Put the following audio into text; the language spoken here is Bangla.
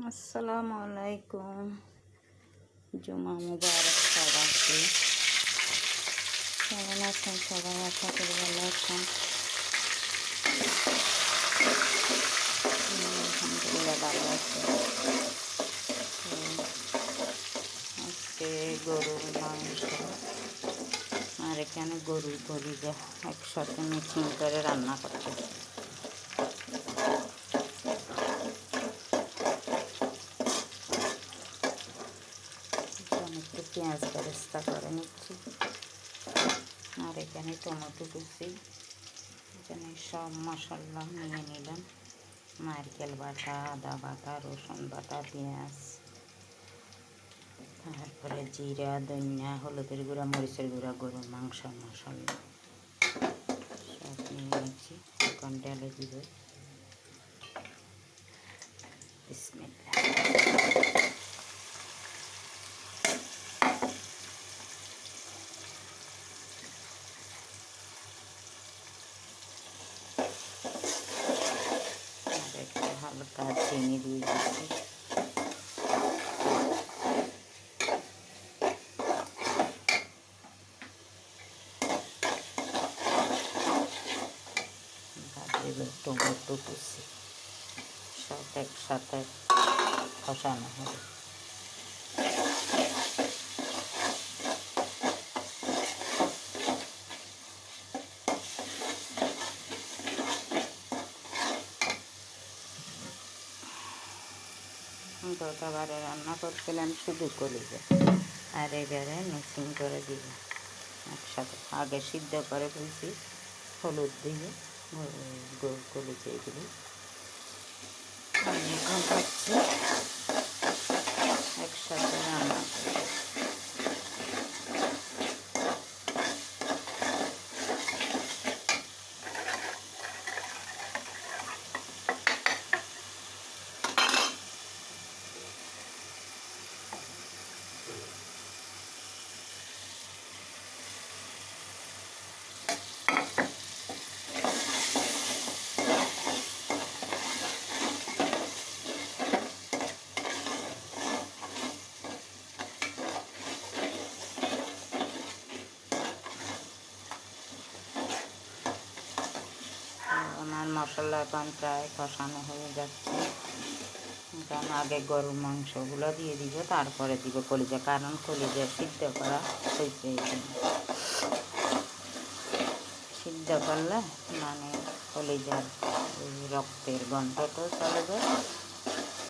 আসসালামু আলাইকুম। জুমা মুবারক সবাইকে। কেমন আছেন সবাই? আশা করি ভালো আছেন। আলহামদুলিল্লাহ ভালো আছে। আজকে গরুর মাংস আর এখানে গরুর কলিজা একসাথে মিক্সিং করে রান্না করতেছি। একটু পেঁয়াজ বেরেস্তা করে নিচ্ছি আর এখানে টমেটো কুচি, এখানে সব মশলা নিয়ে নিলাম। নারকেল বাটা, আদা বাটা, রসুন বাটা, পেঁয়াজ, তারপরে জিরা, ধনিয়া, হলুদের গুঁড়া, মরিচের গুঁড়া, গরুর মাংস মশলা সব নিয়ে নিচ্ছি। এখন ঢেলে দিব। বিসমিল্লাহ। হালকা চিনি দিয়ে দিচ্ছি। টমেটো কুচি সব একসাথে কষানো হবে। গতবারে রান্না করছিলাম শুধু কলিজা, আর এবারে মিক্সিং করে দিব একসাথে। আগে সিদ্ধ করে ফেলছি হলুদ দিয়ে কলিজা এগুলো। আমি এখন খাচ্ছি একসাথে রান্না করে। আমার মশলা এখন প্রায় কষানো হয়ে যাচ্ছে। কারণ আগে গরুর মাংসগুলো দিয়ে দিব, তারপরে দিব কলিজা, কারণ কলিজা সিদ্ধ করা হয়েছে। সিদ্ধ করলে মানে কলিজার রক্তের গন্ধটাও চলে যায়